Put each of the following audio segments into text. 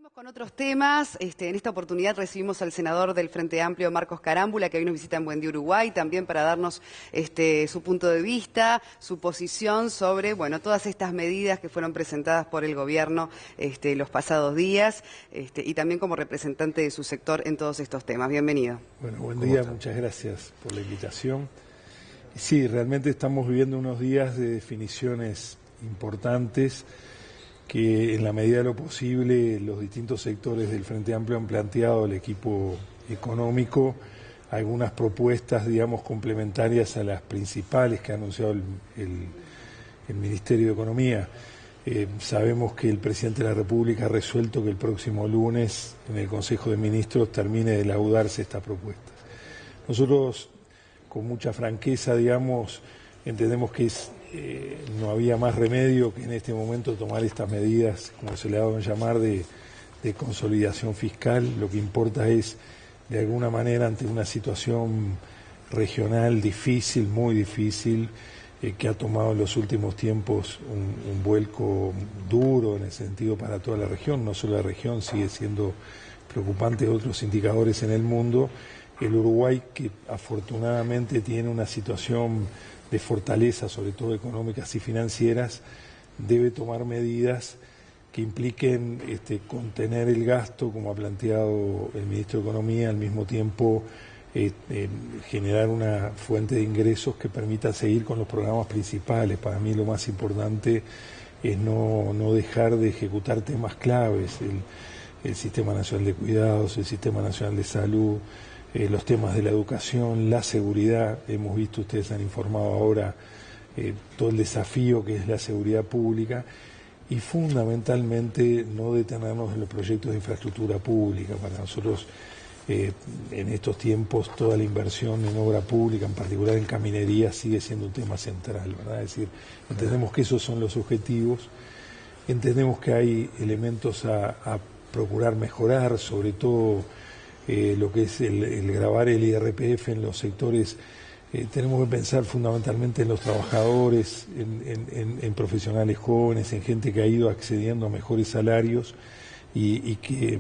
Seguimos con otros temas. En esta oportunidad recibimos al senador del Frente Amplio, Marcos Carámbula, que hoy nos visita en Buen Día Uruguay, también para darnos su punto de vista, su posición sobre todas estas medidas que fueron presentadas por el gobierno los pasados días, y también como representante de su sector en todos estos temas. Bienvenido. Bueno, buen día, muchas gracias por la invitación. Sí, realmente estamos viviendo unos días de definiciones importantes que en la medida de lo posible los distintos sectores del Frente Amplio han planteado al equipo económico algunas propuestas, digamos, complementarias a las principales que ha anunciado el Ministerio de Economía. Sabemos que el Presidente de la República ha resuelto que el próximo lunes en el Consejo de Ministros termine de laudarse esta propuesta. Nosotros, con mucha franqueza, digamos, entendemos que no había más remedio que en este momento tomar estas medidas, como se le ha dado a llamar, de consolidación fiscal. Lo que importa es, de alguna manera, ante una situación regional difícil, muy difícil, que ha tomado en los últimos tiempos un vuelco duro en el sentido para toda la región, no solo la región, sigue siendo preocupante otros indicadores en el mundo. El Uruguay, que afortunadamente tiene una situación de fortaleza, sobre todo económicas y financieras, debe tomar medidas que impliquen contener el gasto, como ha planteado el Ministro de Economía, al mismo tiempo generar una fuente de ingresos que permita seguir con los programas principales. Para mí lo más importante es no dejar de ejecutar temas claves, el Sistema Nacional de Cuidados, el Sistema Nacional de Salud, los temas de la educación, la seguridad. Hemos visto, ustedes han informado ahora, todo el desafío que es la seguridad pública, y fundamentalmente no detenernos en los proyectos de infraestructura pública. Para nosotros, en estos tiempos, toda la inversión en obra pública, en particular en caminería, sigue siendo un tema central, ¿verdad? Es decir, entendemos que esos son los objetivos, entendemos que hay elementos a procurar mejorar, sobre todo lo que es el gravar el IRPF en los sectores. Tenemos que pensar fundamentalmente en los trabajadores, en profesionales jóvenes, en gente que ha ido accediendo a mejores salarios y que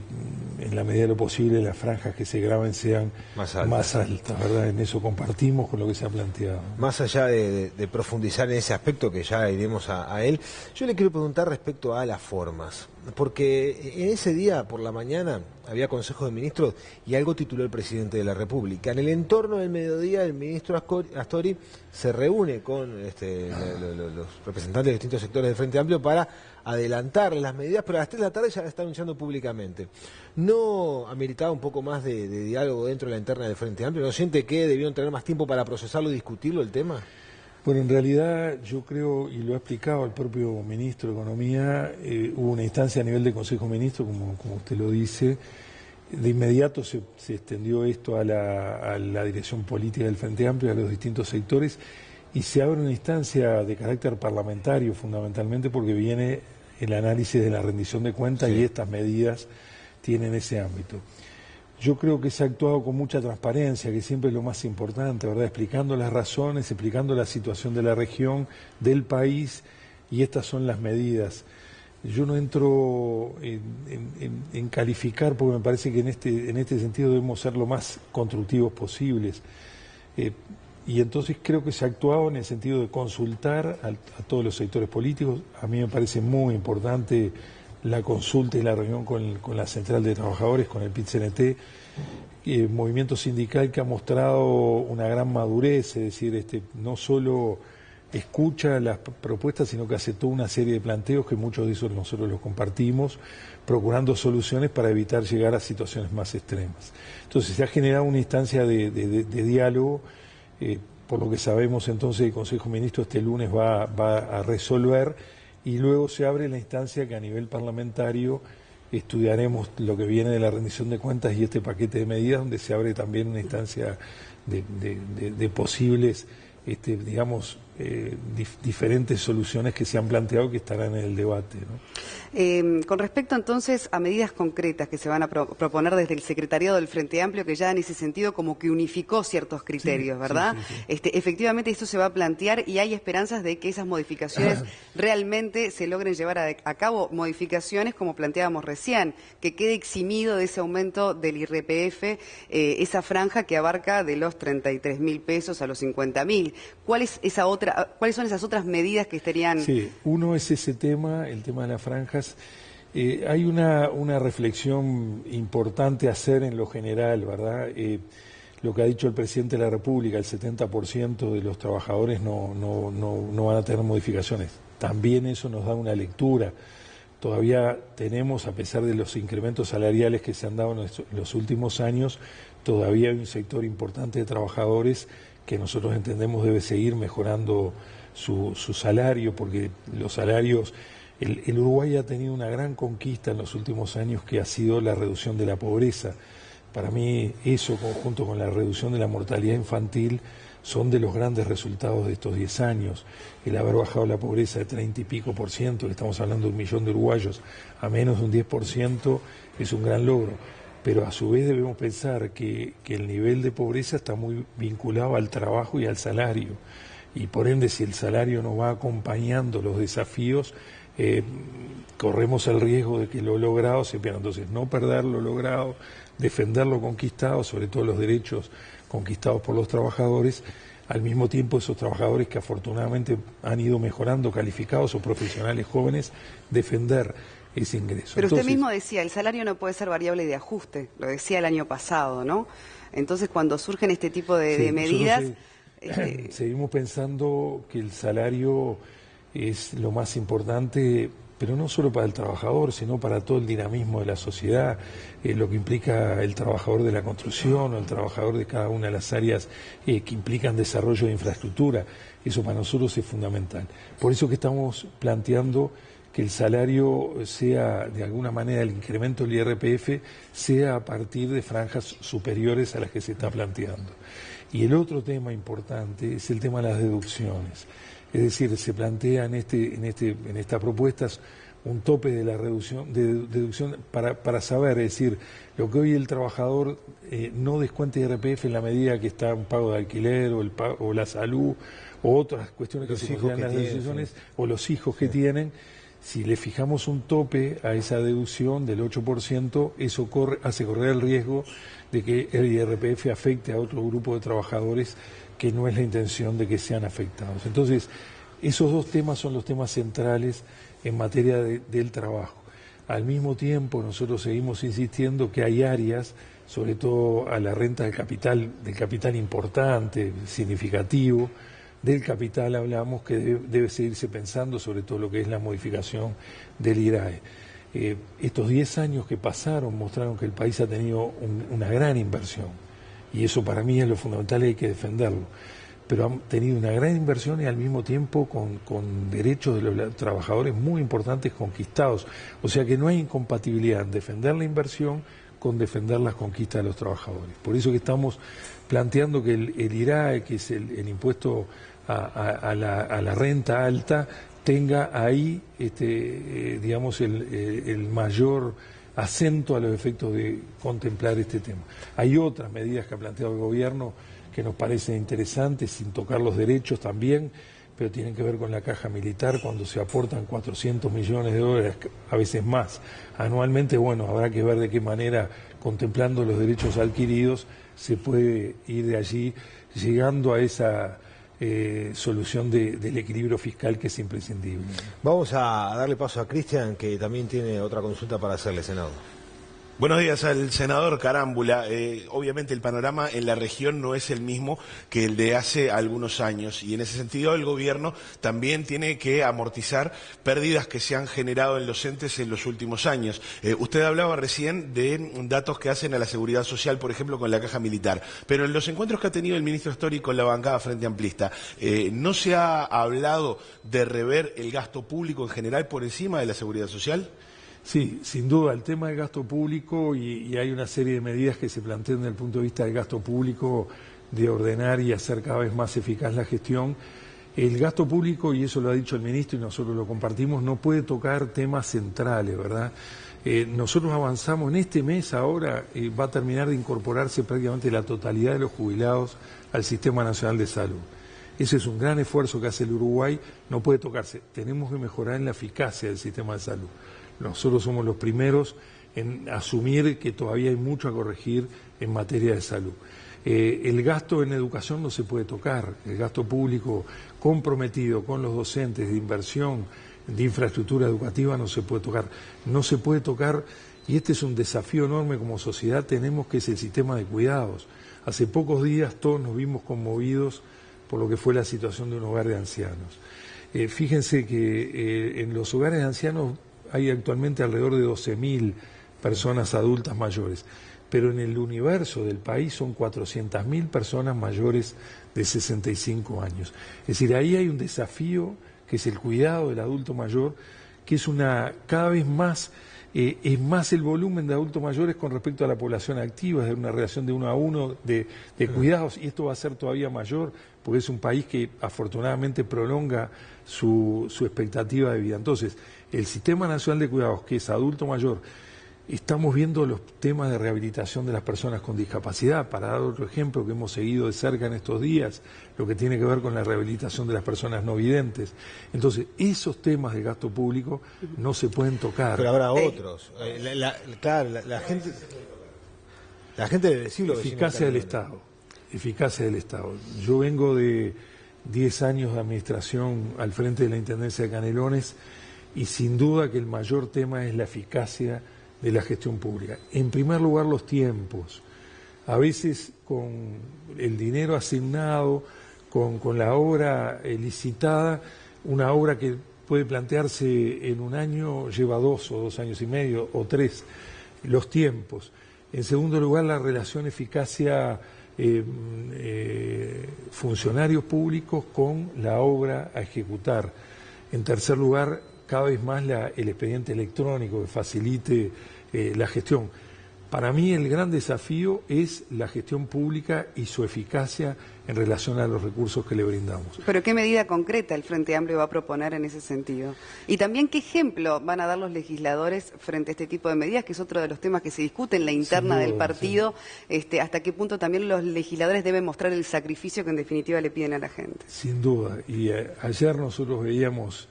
en la medida de lo posible las franjas que se graben sean más altas, ¿verdad? En eso compartimos con lo que se ha planteado. Más allá de profundizar en ese aspecto, que ya iremos a él, yo le quiero preguntar respecto a las formas, porque en ese día por la mañana había Consejo de Ministros y algo tituló el Presidente de la República. En el entorno del mediodía, el ministro Astori se reúne con los representantes de distintos sectores del Frente Amplio para adelantar las medidas, pero a las 3 de la tarde ya la está anunciando públicamente. ¿No ameritaba un poco más de diálogo dentro de la interna del Frente Amplio? ¿No siente que debieron tener más tiempo para procesarlo y discutirlo el tema? Bueno, en realidad yo creo, y lo ha explicado el propio Ministro de Economía, hubo una instancia a nivel de Consejo de Ministros, como usted lo dice. De inmediato se extendió esto a la dirección política del Frente Amplio, a los distintos sectores, y se abre una instancia de carácter parlamentario fundamentalmente porque viene el análisis de la rendición de cuentas, sí, y estas medidas tienen ese ámbito. Yo creo que se ha actuado con mucha transparencia, que siempre es lo más importante, ¿verdad? Explicando las razones, explicando la situación de la región, del país, y estas son las medidas. Yo no entro en calificar, porque me parece que en este sentido debemos ser lo más constructivos posibles. Y entonces creo que se ha actuado en el sentido de consultar a todos los sectores políticos. A mí me parece muy importante la consulta y la reunión con la Central de Trabajadores, con el PIT-CNT, movimiento sindical que ha mostrado una gran madurez, es decir, no solo escucha las propuestas, sino que hace toda una serie de planteos que muchos de esos nosotros los compartimos, procurando soluciones para evitar llegar a situaciones más extremas. Entonces se ha generado una instancia de diálogo, por lo que sabemos entonces el Consejo de Ministros este lunes va a resolver, y luego se abre la instancia que a nivel parlamentario estudiaremos lo que viene de la rendición de cuentas y este paquete de medidas, donde se abre también una instancia de posibles, digamos, diferentes soluciones que se han planteado que estarán en el debate, ¿no? Con respecto entonces a medidas concretas que se van a proponer desde el Secretariado del Frente Amplio, que ya en ese sentido como que unificó ciertos criterios, sí, ¿verdad? Sí. Efectivamente esto se va a plantear y hay esperanzas de que esas modificaciones realmente se logren llevar a cabo, modificaciones como planteábamos recién, que quede eximido de ese aumento del IRPF esa franja que abarca de los 33.000 pesos a los 50.000. ¿Cuáles son esas otras medidas que estarían...? Sí, uno es ese tema, el tema de las franjas. Hay una reflexión importante a hacer en lo general, ¿verdad? Lo que ha dicho el presidente de la República, el 70% de los trabajadores no van a tener modificaciones. También eso nos da una lectura. Todavía tenemos, a pesar de los incrementos salariales que se han dado en los últimos años, todavía hay un sector importante de trabajadores que nosotros entendemos debe seguir mejorando su salario, porque los salarios... El Uruguay ha tenido una gran conquista en los últimos años que ha sido la reducción de la pobreza. Para mí eso, junto con la reducción de la mortalidad infantil, son de los grandes resultados de estos 10 años. El haber bajado la pobreza de 30 y pico por ciento, que estamos hablando de 1 millón de uruguayos, a menos de un 10%, es un gran logro. Pero a su vez debemos pensar que el nivel de pobreza está muy vinculado al trabajo y al salario. Y por ende, si el salario no va acompañando los desafíos, corremos el riesgo de que lo logrado se pierda. Entonces, no perder lo logrado, defender lo conquistado, sobre todo los derechos conquistados por los trabajadores, al mismo tiempo esos trabajadores que afortunadamente han ido mejorando, calificados o profesionales jóvenes, defender ese ingreso. Pero usted mismo decía, el salario no puede ser variable de ajuste, lo decía el año pasado, ¿no? Entonces, cuando surgen este tipo de medidas... Seguimos pensando que el salario es lo más importante, pero no solo para el trabajador, sino para todo el dinamismo de la sociedad, lo que implica el trabajador de la construcción o el trabajador de cada una de las áreas que implican desarrollo de infraestructura. Eso para nosotros es fundamental. Por eso que estamos planteando que el salario sea, de alguna manera, el incremento del IRPF sea a partir de franjas superiores a las que se está planteando. Y el otro tema importante es el tema de las deducciones. Es decir, se plantea en estas propuestas un tope de la deducción para saber, es decir, lo que hoy el trabajador no descuente IRPF en la medida que está un pago de alquiler o la salud o otras cuestiones que se consideran las deducciones o los hijos que tienen. Si le fijamos un tope a esa deducción del 8%, eso hace correr el riesgo de que el IRPF afecte a otro grupo de trabajadores que no es la intención de que sean afectados. Entonces, esos dos temas son los temas centrales en materia del trabajo. Al mismo tiempo, nosotros seguimos insistiendo que hay áreas, sobre todo a la renta del capital importante, significativo. Del capital hablamos que debe seguirse pensando sobre todo lo que es la modificación del IRAE. Estos 10 años que pasaron mostraron que el país ha tenido una gran inversión y eso para mí es lo fundamental y hay que defenderlo. Pero han tenido una gran inversión y al mismo tiempo con derechos de los trabajadores muy importantes conquistados. O sea que no hay incompatibilidad en defender la inversión con defender las conquistas de los trabajadores. Por eso que estamos planteando que el IRAE, que es el impuesto a la renta alta, tenga ahí digamos el mayor acento a los efectos de contemplar este tema. Hay otras medidas que ha planteado el gobierno que nos parecen interesantes, sin tocar los derechos también, pero tienen que ver con la caja militar, cuando se aportan 400 millones de dólares, a veces más, anualmente. Bueno, habrá que ver de qué manera, contemplando los derechos adquiridos, se puede ir de allí llegando a esa solución del equilibrio fiscal que es imprescindible. Vamos a darle paso a Cristian, que también tiene otra consulta para hacerle, senador. Buenos días al senador Carámbula. Obviamente el panorama en la región no es el mismo que el de hace algunos años y en ese sentido el gobierno también tiene que amortizar pérdidas que se han generado en los entes en los últimos años. Usted hablaba recién de datos que hacen a la seguridad social, por ejemplo, con la caja militar, pero en los encuentros que ha tenido el ministro Story con la bancada Frente Amplista, ¿no se ha hablado de rever el gasto público en general por encima de la seguridad social? Sí, sin duda, el tema del gasto público y hay una serie de medidas que se plantean desde el punto de vista del gasto público, de ordenar y hacer cada vez más eficaz la gestión, El gasto público, y eso lo ha dicho el ministro y nosotros lo compartimos, no puede tocar temas centrales, ¿verdad? Nosotros avanzamos en este mes ahora, va a terminar de incorporarse prácticamente la totalidad de los jubilados al Sistema Nacional de Salud. Ese es un gran esfuerzo que hace el Uruguay, no puede tocarse. Tenemos que mejorar en la eficacia del sistema de salud. Nosotros somos los primeros en asumir que todavía hay mucho a corregir en materia de salud. El gasto en educación no se puede tocar, el gasto público comprometido con los docentes de inversión, de infraestructura educativa no se puede tocar. No se puede tocar, y este es un desafío enorme como sociedad, tenemos que es el sistema de cuidados. Hace pocos días todos nos vimos conmovidos por lo que fue la situación de un hogar de ancianos. Fíjense que en los hogares de ancianos hay actualmente alrededor de 12.000 personas adultas mayores, pero en el universo del país son 400.000 personas mayores de 65 años. Es decir, ahí hay un desafío que es el cuidado del adulto mayor, que es cada vez más, es más el volumen de adultos mayores con respecto a la población activa, es de una relación de 1 a 1 de cuidados, y esto va a ser todavía mayor, porque es un país que afortunadamente prolonga su expectativa de vida. Entonces, el Sistema Nacional de Cuidados, que es adulto mayor, estamos viendo los temas de rehabilitación de las personas con discapacidad, para dar otro ejemplo que hemos seguido de cerca en estos días, lo que tiene que ver con la rehabilitación de las personas no videntes. Entonces, esos temas de gasto público no se pueden tocar. Pero habrá otros. La gente debe decirlo. Eficacia del Estado. Eficacia del Estado. Yo vengo de 10 años de administración al frente de la Intendencia de Canelones y sin duda que el mayor tema es la eficacia de la gestión pública. En primer lugar, los tiempos. A veces con el dinero asignado, con la obra licitada, una obra que puede plantearse en un año lleva 2 o 2 años y medio o 3, los tiempos. En segundo lugar, la relación eficacia funcionarios públicos con la obra a ejecutar. En tercer lugar, cada vez más el expediente electrónico que facilite la gestión. Para mí el gran desafío es la gestión pública y su eficacia en relación a los recursos que le brindamos. Pero ¿qué medida concreta el Frente Amplio va a proponer en ese sentido? Y también ¿qué ejemplo van a dar los legisladores frente a este tipo de medidas, que es otro de los temas que se discute en la interna del partido? Sí. ¿Hasta qué punto también los legisladores deben mostrar el sacrificio que en definitiva le piden a la gente? Sin duda. Y ayer nosotros veíamos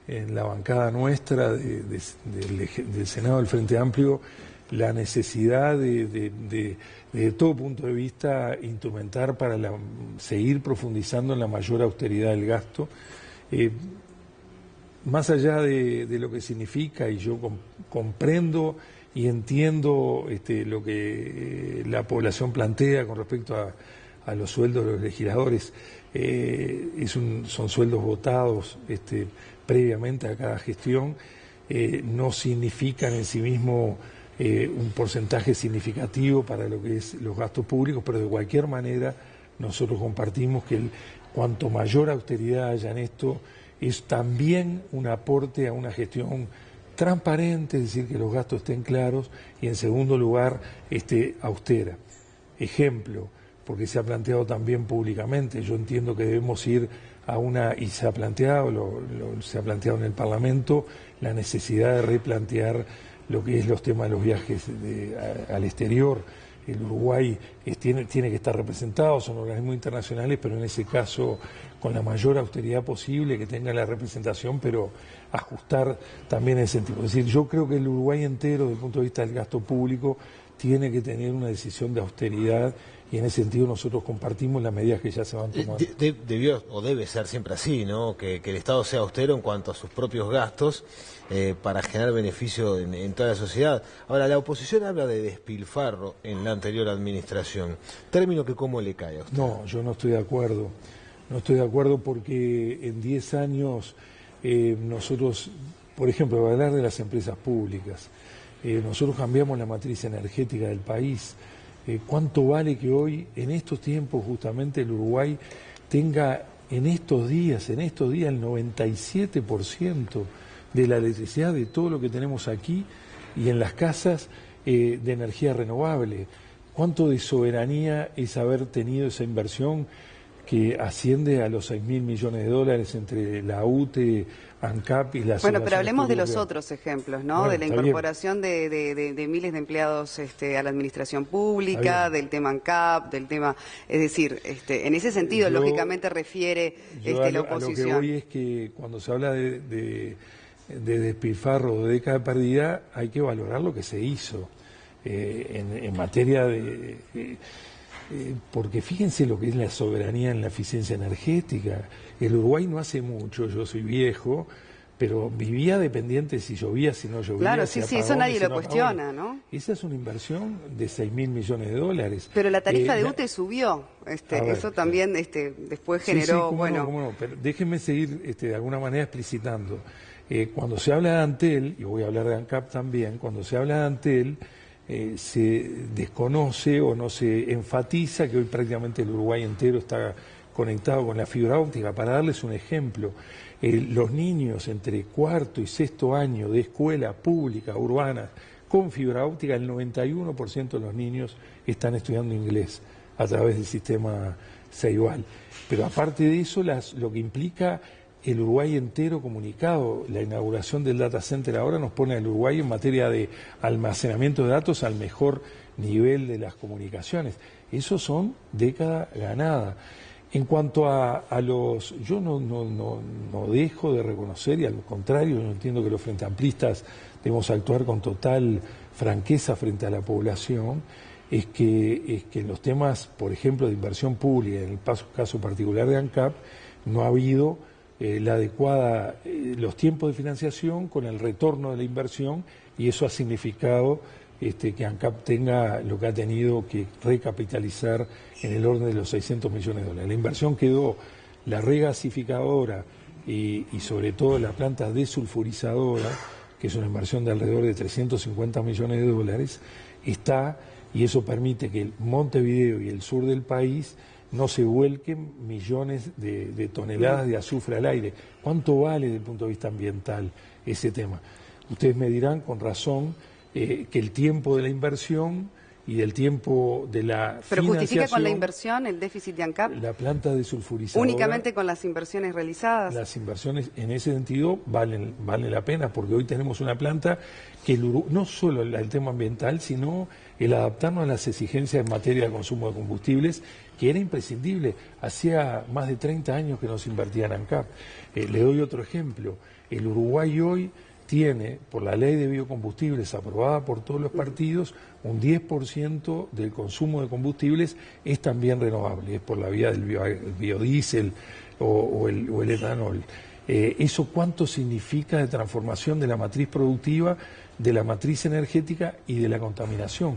en la bancada nuestra del Senado del Frente Amplio la necesidad de todo punto de vista instrumentar para seguir profundizando en la mayor austeridad del gasto. Más allá de lo que significa, y yo comprendo y entiendo lo que la población plantea con respecto a los sueldos de los legisladores, son sueldos votados previamente a cada gestión, no significan en sí mismo un porcentaje significativo para lo que es los gastos públicos, pero de cualquier manera nosotros compartimos que cuanto mayor austeridad haya en esto, es también un aporte a una gestión transparente, es decir, que los gastos estén claros, y en segundo lugar, austera. Ejemplo, porque se ha planteado también públicamente, yo entiendo que debemos ir y se ha planteado, se ha planteado en el Parlamento, la necesidad de replantear lo que es los temas de los viajes al exterior. El Uruguay tiene que estar representado, son organismos internacionales, pero en ese caso con la mayor austeridad posible, que tenga la representación, pero ajustar también ese sentido. Es decir, yo creo que el Uruguay entero, desde el punto de vista del gasto público, tiene que tener una decisión de austeridad, y en ese sentido nosotros compartimos las medidas que ya se van tomando. Debió o debe ser siempre así, ¿no? Que el Estado sea austero en cuanto a sus propios gastos para generar beneficio en toda la sociedad. Ahora, la oposición habla de despilfarro en la anterior administración. Término que cómo le cae a usted. No, yo no estoy de acuerdo. No estoy de acuerdo porque en 10 años nosotros, por ejemplo, voy a hablar de las empresas públicas. Nosotros cambiamos la matriz energética del país. ¿Cuánto vale que hoy, en estos tiempos, justamente el Uruguay tenga en estos días el 97% de la electricidad de todo lo que tenemos aquí y en las casas de energía renovable? ¿Cuánto de soberanía es haber tenido esa inversión que asciende a los 6.000 millones de dólares entre la UTE, ANCAP y las... Bueno, pero hablemos de los otros ejemplos, ¿no? Bueno, de la incorporación de miles de empleados a la administración pública, del tema ANCAP, del tema... Es decir, en ese sentido, lógicamente refiere la oposición. A lo que voy es que cuando se habla de despilfarro o de década perdida, hay que valorar lo que se hizo en materia de... porque fíjense lo que es la soberanía en la eficiencia energética. El Uruguay no hace mucho, yo soy viejo, pero vivía dependiente si llovía, si no llovía. Claro, sí, si eso nadie si lo cuestiona, ¿no? Esa es una inversión de 6.000 millones de dólares. Pero la tarifa de UTE subió, eso también después generó, sí, cómo no, pero déjenme seguir de alguna manera explicitando. Cuando se habla de Antel, y voy a hablar de ANCAP también, cuando se habla de Antel, se desconoce o no se enfatiza que hoy prácticamente el Uruguay entero está conectado con la fibra óptica. Para darles un ejemplo, los niños entre cuarto y sexto año de escuela pública urbana con fibra óptica, el 91% de los niños están estudiando inglés a través del sistema Ceibal. Pero aparte de eso, lo que implica el Uruguay entero comunicado, la inauguración del data center ahora nos pone al Uruguay en materia de almacenamiento de datos al mejor nivel de las comunicaciones. Esos son décadas ganadas. En cuanto a los... Yo no dejo de reconocer, y al contrario, yo entiendo que los frente amplistas debemos actuar con total franqueza frente a la población, es que en los temas, por ejemplo, de inversión pública, en el caso particular de ANCAP, no ha habido la adecuada, los tiempos de financiación con el retorno de la inversión, y eso ha significado que ANCAP tenga lo que ha tenido que recapitalizar en el orden de los 600 millones de dólares. La inversión quedó, la regasificadora y sobre todo la planta desulfurizadora, que es una inversión de alrededor de 350 millones de dólares, está, y eso permite que el Montevideo y el sur del país no se vuelquen millones de toneladas de azufre al aire. ¿Cuánto vale desde el punto de vista ambiental ese tema? Ustedes me dirán con razón que el tiempo de la inversión y del tiempo de la ¿Pero financiación... justifica con la inversión el déficit de ANCAP? La planta desulfurizadora... ¿Únicamente con las inversiones realizadas? Las inversiones en ese sentido valen la pena, porque hoy tenemos una planta que no solo el tema ambiental, sino el adaptarnos a las exigencias en materia de consumo de combustibles, que era imprescindible. Hacía más de 30 años que no se invertía en ANCAP. Le doy otro ejemplo. El Uruguay hoy tiene, por la ley de biocombustibles aprobada por todos los partidos, un 10% del consumo de combustibles es también renovable, es por la vía del biodiesel o el etanol. ¿Eso cuánto significa de transformación de la matriz productiva, de la matriz energética y de la contaminación?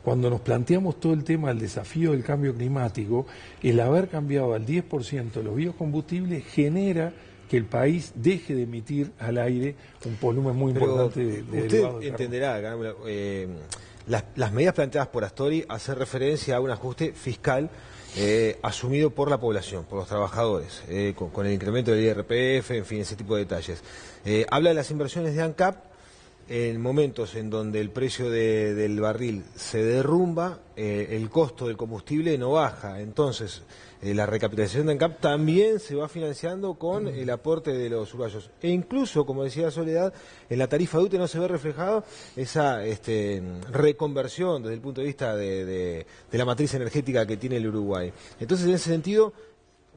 Cuando nos planteamos todo el tema del desafío del cambio climático, el haber cambiado al 10% los biocombustibles genera que el país deje de emitir al aire un volumen muy importante de derivados de entenderá, las medidas planteadas por Astori hacen referencia a un ajuste fiscal asumido por la población, por los trabajadores, con el incremento del IRPF, en fin, ese tipo de detalles. Habla de las inversiones de ANCAP en momentos en donde el precio del barril se derrumba, el costo del combustible no baja. Entonces, la recapitalización de ANCAP también se va financiando con el aporte de los uruguayos. E incluso, como decía Soledad, en la tarifa de UTE no se ve reflejado esa reconversión desde el punto de vista de la matriz energética que tiene el Uruguay. Entonces, en ese sentido,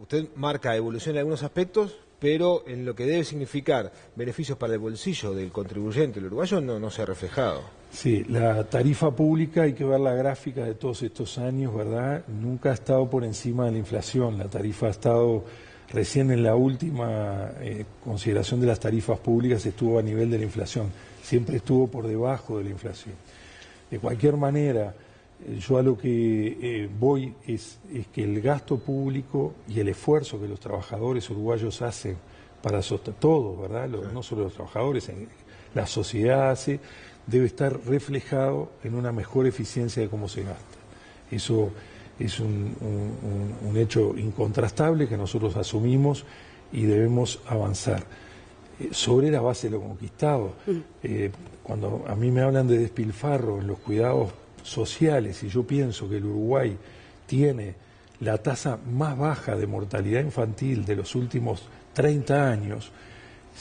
usted marca evolución en algunos aspectos, pero en lo que debe significar beneficios para el bolsillo del contribuyente, el uruguayo, no se ha reflejado. Sí, la tarifa pública, hay que ver la gráfica de todos estos años, ¿verdad? Nunca ha estado por encima de la inflación. La tarifa ha estado, recién en la última consideración de las tarifas públicas, estuvo a nivel de la inflación. Siempre estuvo por debajo de la inflación. De cualquier manera, yo a lo que voy es que el gasto público y el esfuerzo que los trabajadores uruguayos hacen para sostener todo, ¿verdad? No solo los trabajadores, la sociedad hace, debe estar reflejado en una mejor eficiencia de cómo se gasta. Eso es un hecho incontrastable que nosotros asumimos y debemos avanzar sobre la base de lo conquistado. Cuando a mí me hablan de despilfarro en los cuidados sociales, y yo pienso que el Uruguay tiene la tasa más baja de mortalidad infantil de los últimos 30 años,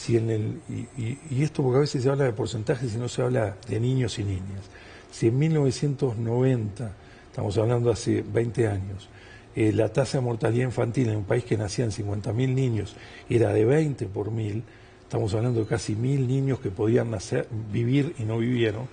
y esto porque a veces se habla de porcentajes y no se habla de niños y niñas. Si en 1990, estamos hablando hace 20 años, la tasa de mortalidad infantil en un país que nacían 50.000 niños era de 20 por 1000, estamos hablando de casi 1000 niños que podían vivir y no vivieron.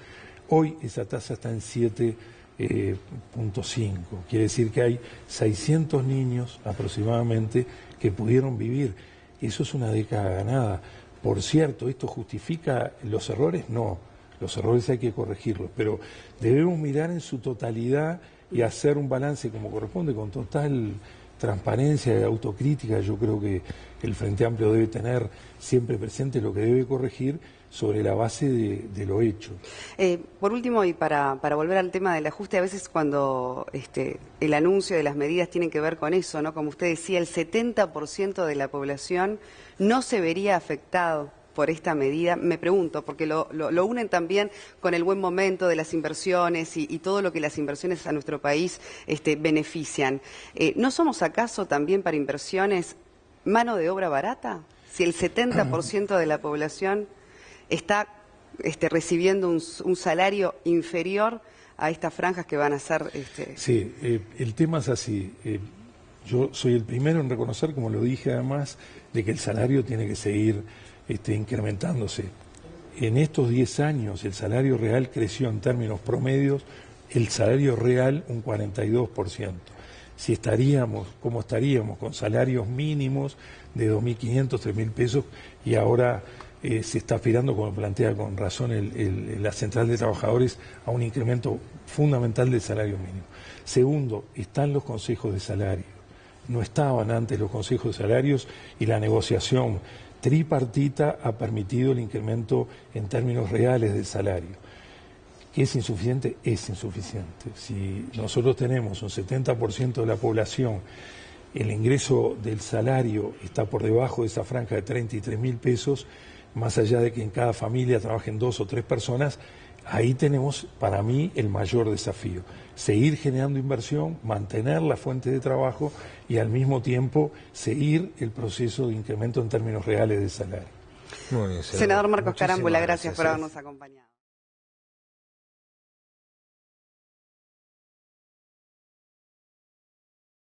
Hoy esa tasa está en 7.5. Quiere decir que hay 600 niños aproximadamente que pudieron vivir. Eso es una década ganada. Por cierto, ¿esto justifica los errores? No, los errores hay que corregirlos, pero debemos mirar en su totalidad y hacer un balance como corresponde, con total transparencia y autocrítica. Yo creo que el Frente Amplio debe tener siempre presente lo que debe corregir sobre la base de lo hecho. Por último, y para volver al tema del ajuste, a veces cuando el anuncio de las medidas tiene que ver con eso, ¿no? Como usted decía, el 70% de la población no se vería afectado por esta medida. Me pregunto, porque lo unen también con el buen momento de las inversiones y todo lo que las inversiones a nuestro país benefician. ¿No somos acaso también para inversiones mano de obra barata? Si el 70% de la población está recibiendo un salario inferior a estas franjas que van a ser... Sí, el tema es así. Yo soy el primero en reconocer, como lo dije además, de que el salario tiene que seguir incrementándose. En estos 10 años el salario real creció en términos promedios, el salario real un 42%. Si estaríamos, como estaríamos, con salarios mínimos de 2.500, 3.000 pesos, y ahora se está aspirando, como plantea con razón la Central de Trabajadores, a un incremento fundamental del salario mínimo. Segundo, están los consejos de salario. No estaban antes los consejos de salarios, y la negociación tripartita ha permitido el incremento en términos reales del salario. ¿Que es insuficiente? Es insuficiente. Si nosotros tenemos un 70% de la población, el ingreso del salario está por debajo de esa franja de 33.000 pesos, más allá de que en cada familia trabajen 2 o 3 personas, ahí tenemos, para mí, el mayor desafío. Seguir generando inversión, mantener la fuente de trabajo y al mismo tiempo seguir el proceso de incremento en términos reales de salario. Senador Marcos Carámbula, gracias por habernos acompañado.